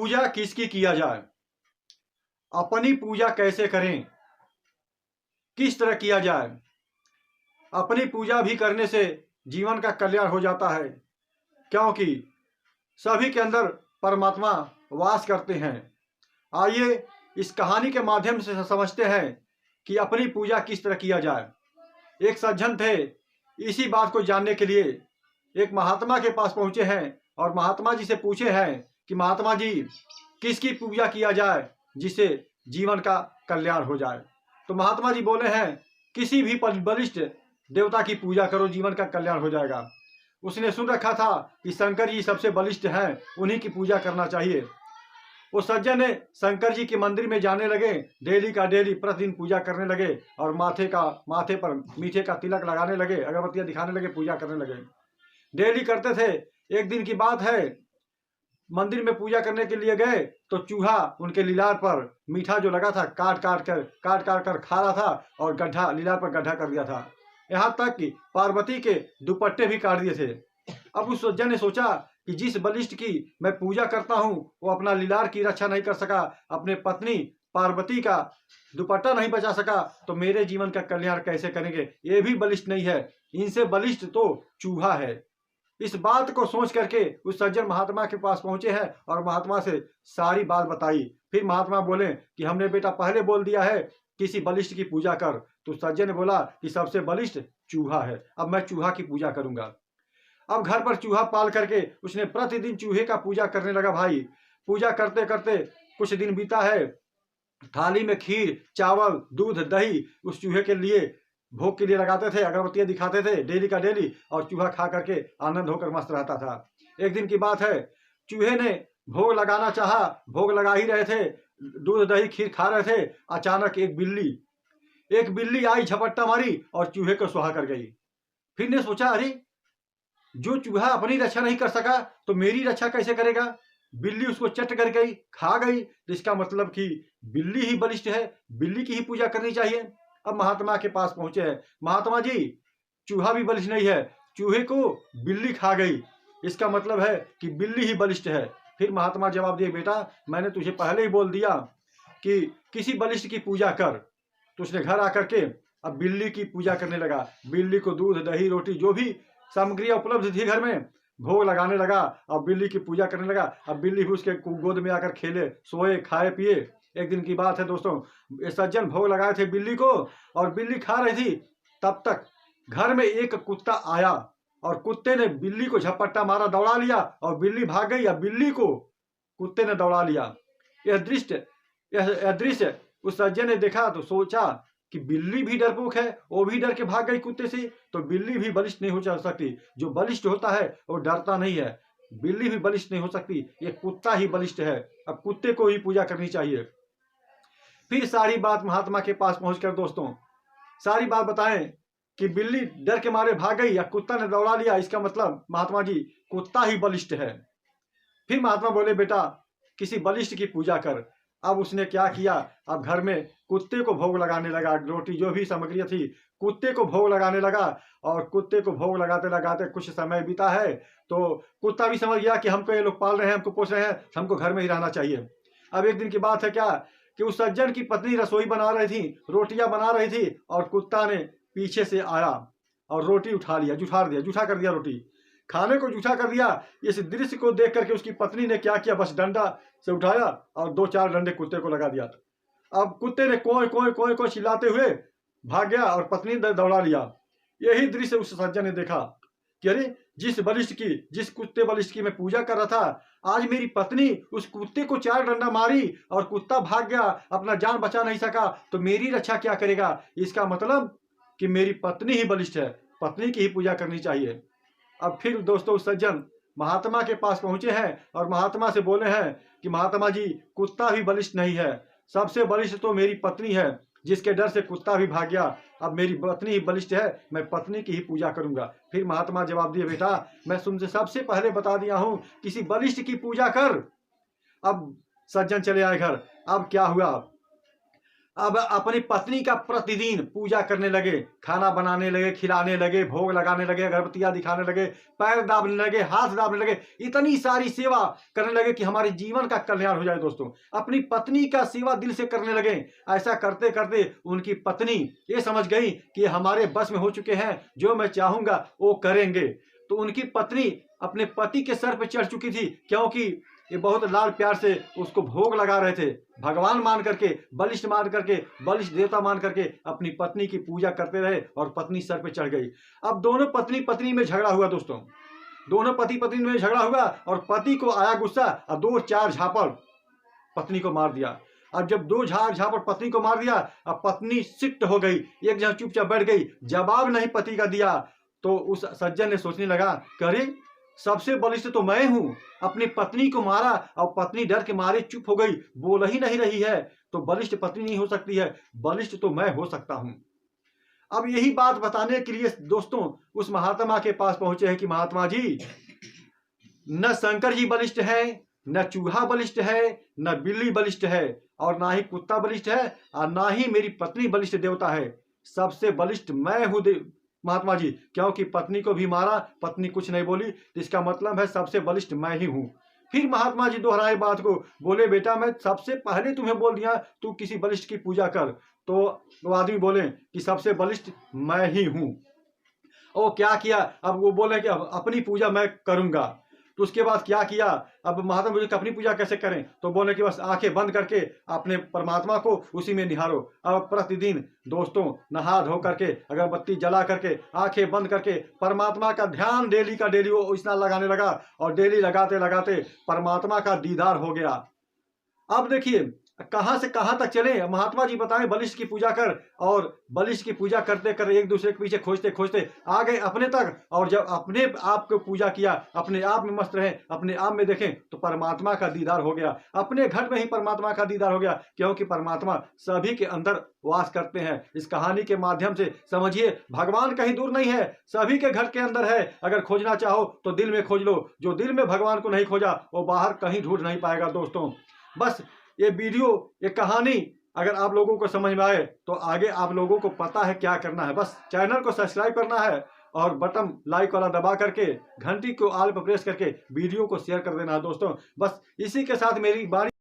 पूजा किसकी किया जाए, अपनी पूजा कैसे करें, किस तरह किया जाए। अपनी पूजा भी करने से जीवन का कल्याण हो जाता है, क्योंकि सभी के अंदर परमात्मा वास करते हैं। आइए इस कहानी के माध्यम से समझते हैं कि अपनी पूजा किस तरह किया जाए। एक सज्जन थे, इसी बात को जानने के लिए एक महात्मा के पास पहुंचे हैं और महात्मा जी से पूछे हैं कि महात्मा जी, किसकी पूजा किया जाए जिससे जीवन का कल्याण हो जाए। तो महात्मा जी बोले हैं, किसी भी बलिष्ठ देवता की पूजा करो, जीवन का कल्याण हो जाएगा। उसने सुन रखा था कि शंकर जी सबसे बलिष्ठ हैं, उन्हीं की पूजा करना चाहिए। उस सज्जन ने शंकर जी के मंदिर में जाने लगे, डेली का डेली प्रतिदिन पूजा करने लगे और माथे पर मीठे का तिलक लगाने लगे, अगरबत्तियां दिखाने लगे, पूजा करने लगे। डेली करते थे। एक दिन की बात है, मंदिर में पूजा करने के लिए गए तो चूहा उनके लीलार पर मीठा जो लगा था काट काट कर खा रहा था और गड्ढा, लीलार पर गड्ढा कर दिया था। यहाँ तक कि पार्वती के दुपट्टे भी काट दिए थे। अब उस सज्जन ने सोचा कि जिस बलिष्ठ की मैं पूजा करता हूँ वो अपना लीलार की रक्षा नहीं कर सका, अपने पत्नी पार्वती का दुपट्टा नहीं बचा सका, तो मेरे जीवन का कल्याण कैसे करेंगे। ये भी बलिष्ठ नहीं है, इनसे बलिष्ठ तो चूहा है। इस बात को सोच करके उस सज्जन महात्मा के पास पहुंचे हैं और महात्मा से सारी बात बताई। फिर महात्मा बोले कि हमने बेटा पहले बोल दिया है किसी बलिष्ठ की पूजा कर। तो सज्जन ने बोला कि सबसे बलिष्ठ चूहा है, अब मैं चूहा की पूजा करूंगा। अब घर पर चूहा पाल करके उसने प्रतिदिन चूहे का पूजा करने लगा। भाई, पूजा करते करते कुछ दिन बीता है। थाली में खीर, चावल, दूध, दही उस चूहे के लिए भोग के लिए लगाते थे, अगरबत्तियां दिखाते थे डेली का डेली, और चूहा खा करके आनंद होकर मस्त रहता था। एक दिन की बात है, चूहे ने भोग लगाना चाहा, भोग लगा ही रहे थे, दूध दही खीर खा रहे थे। अचानक एक बिल्ली आई, झपट्टा मारी और चूहे को सुहा कर गई। फिर ने सोचा, अरे जो चूहा अपनी रक्षा नहीं कर सका तो मेरी रक्षा कैसे करेगा। बिल्ली उसको चट कर गई, खा गई, तो इसका मतलब कि बिल्ली ही बलिष्ठ है, बिल्ली की ही पूजा करनी चाहिए। अब महात्मा के पास पहुंचे हैं, महात्मा जी चूहा भी बलिष्ठ नहीं है, चूहे को बिल्ली खा गई, इसका मतलब है कि बिल्ली ही बलिष्ठ है। फिर महात्मा जवाब दिए, बेटा मैंने तुझे पहले ही बोल दिया कि किसी बलिष्ठ की पूजा कर। तो उसने घर आकर के अब बिल्ली की पूजा करने लगा। बिल्ली को दूध दही रोटी जो भी सामग्रियां उपलब्ध थी घर में, भोग लगाने लगा और बिल्ली की पूजा करने लगा। अब बिल्ली भी उसके गोद में आकर खेले, सोए, खाए, पिए। एक दिन की बात है दोस्तों, सज्जन भोग लगाए थे बिल्ली को और बिल्ली खा रही थी। तब तक घर में एक कुत्ता आया और कुत्ते ने बिल्ली को झपट्टा मारा, दौड़ा लिया और बिल्ली भाग गई। अब बिल्ली को कुत्ते ने दौड़ा लिया। यह दृश्य उस सज्जन ने देखा तो सोचा कि बिल्ली भी डरपोक है, वो भी डर के भाग गई कुत्ते से, तो बिल्ली भी बलिष्ठ नहीं हो सकती। जो बलिष्ठ होता है वो डरता नहीं है, बिल्ली भी बलिष्ठ नहीं हो सकती, ये कुत्ता ही बलिष्ठ है। अब कुत्ते को ही पूजा करनी चाहिए। फिर सारी बात महात्मा के पास पहुंचकर दोस्तों सारी बात बताएं कि बिल्ली डर के मारे भाग गई या कुत्ता ने दौड़ा लिया, इसका मतलब महात्मा जी कुत्ता ही बलिष्ठ है। फिर महात्मा बोले, बेटा किसी बलिष्ठ की पूजा कर। अब उसने क्या किया, अब घर में कुत्ते को भोग लगाने लगा, रोटी जो भी सामग्री थी कुत्ते को भोग लगाने लगा। और कुत्ते को भोग लगाते लगाते कुछ समय बीता है तो कुत्ता भी समझ गया कि हमको ये लोग पाल रहे हैं, हमको पोस रहे हैं, हमको घर में ही रहना चाहिए। अब एक दिन की बात है क्या कि उस सज्जन की पत्नी रसोई बना रही थी, रोटियां बना रही थी और कुत्ता ने पीछे से आया और रोटी उठा लिया, जूठा कर दिया, रोटी खाने को जूठा कर दिया। इस दृश्य को देख करके उसकी पत्नी ने क्या किया, बस डंडा से उठाया और 2-4 डंडे कुत्ते को लगा दिया। अब कुत्ते ने कोई कोई कोई कोई चिल्लाते हुए भाग गया और पत्नी ने दौड़ा लिया। यही दृश्य उस सज्जन ने देखा कि अरे जिस कुत्ते बलिष्ठ की मैं पूजा कर रहा था, आज मेरी पत्नी उस कुत्ते को 4 डंडा मारी और कुत्ता भाग गया, अपना जान बचा नहीं सका, तो मेरी रक्षा क्या करेगा। इसका मतलब कि मेरी पत्नी ही बलिष्ठ है, पत्नी की ही पूजा करनी चाहिए। अब फिर दोस्तों सज्जन महात्मा के पास पहुंचे हैं और महात्मा से बोले हैं कि महात्मा जी कुत्ता भी बलिष्ठ नहीं है, सबसे बलिष्ठ तो मेरी पत्नी है, जिसके डर से कुत्ता भी भाग गया। अब मेरी पत्नी ही बलिष्ठ है, मैं पत्नी की ही पूजा करूंगा। फिर महात्मा जवाब दिए, बेटा मैं तुमसे सबसे पहले बता दिया हूं किसी बलिष्ठ की पूजा कर। अब सज्जन चले आए घर। अब क्या हुआ, अब अपनी पत्नी का प्रतिदिन पूजा करने लगे, खाना बनाने लगे, खिलाने लगे, भोग लगाने लगे, अगरबत्तियां दिखाने लगे, पैर दाबने लगे, हाथ दाबने लगे, इतनी सारी सेवा करने लगे कि हमारे जीवन का कल्याण हो जाए। दोस्तों, अपनी पत्नी का सेवा दिल से करने लगे। ऐसा करते करते उनकी पत्नी ये समझ गई कि हमारे बस में हो चुके हैं, जो मैं चाहूंगा वो करेंगे। तो उनकी पत्नी अपने पति के सर पर चढ़ चुकी थी, क्योंकि ये बहुत लाड प्यार से उसको भोग लगा रहे थे। भगवान मान करके, बलिष्ठ मान करके, बलिष्ठ देवता मान करके अपनी पत्नी की पूजा करते रहे और पत्नी सर पे चढ़ गई। अब दोनों पत्नी पत्नी में झगड़ा हुआ। दोस्तों, दोनों पति पत्नी में झगड़ा हुआ और पति को आया गुस्सा और 2-4 झापड़ पत्नी को मार दिया। अब जब 2 झापड़ पत्नी को मार दिया, अब पत्नी सिक्त हो गई, एक जगह चुपचाप बैठ गई, जवाब नहीं पति का दिया। तो उस सज्जन ने सोचने लगा, करे सबसे बलिष्ठ तो मैं हूं, अपनी पत्नी को मारा और पत्नी डर के मारे चुप हो गई, बोल ही नहीं रही है, तो बलिष्ठ पत्नी नहीं हो सकती है, बलिष्ठ तो मैं हो सकता हूं। अब यही बात बताने के लिए दोस्तों उस महात्मा के पास पहुंचे हैं कि महात्मा जी, न शंकर जी बलिष्ठ है, न चूहा बलिष्ठ है, न बिल्ली बलिष्ठ है, और ना ही कुत्ता बलिष्ठ है, और ना ही मेरी पत्नी बलिष्ठ देवता है। सबसे बलिष्ठ मैं हूं महात्मा जी, क्योंकि पत्नी को भी मारा, पत्नी कुछ नहीं बोली, तो इसका मतलब है सबसे बलिष्ठ मैं ही हूं। फिर महात्मा जी दोहराए बात को, बोले बेटा मैं सबसे पहले तुम्हें बोल दिया तू किसी बलिष्ठ की पूजा कर। तो वो आदमी बोले कि सबसे बलिष्ठ मैं ही हूं। और क्या किया, अब वो बोले कि अब अपनी पूजा मैं करूंगा। तो उसके बाद क्या किया, अब महात्मा बोले कि अपनी पूजा कैसे करें, तो बोले कि बस आंखें बंद करके अपने परमात्मा को उसी में निहारो। अब प्रतिदिन दोस्तों नहा धो करके, अगरबत्ती जला करके, आंखें बंद करके परमात्मा का ध्यान डेली का डेली वो इतना लगाने लगा, और डेली लगाते लगाते परमात्मा का दीदार हो गया। अब देखिए कहां से कहां तक चले। महात्मा जी बताएं बलिष्ठ की पूजा कर, और बलिष्ठ की पूजा करते कर एक दूसरे के पीछे खोजते खोजते आ गए अपने तक। और जब अपने आप को पूजा किया, अपने आप में मस्त रहे, अपने आप में देखें, तो परमात्मा का दीदार हो गया। अपने घर में ही परमात्मा का दीदार हो गया, क्योंकि परमात्मा सभी के अंदर वास करते हैं। इस कहानी के माध्यम से समझिए भगवान कहीं दूर नहीं है, सभी के घर के अंदर है। अगर खोजना चाहो तो दिल में खोज लो, जो दिल में भगवान को नहीं खोजा वो बाहर कहीं ढूंढ नहीं पाएगा। दोस्तों, बस ये वीडियो, ये कहानी अगर आप लोगों को समझ में आए तो आगे आप लोगों को पता है क्या करना है। बस चैनल को सब्सक्राइब करना है और बटन लाइक वाला दबा करके घंटी को ऑल पर प्रेस करके वीडियो को शेयर कर देना है। दोस्तों, बस इसी के साथ मेरी बारी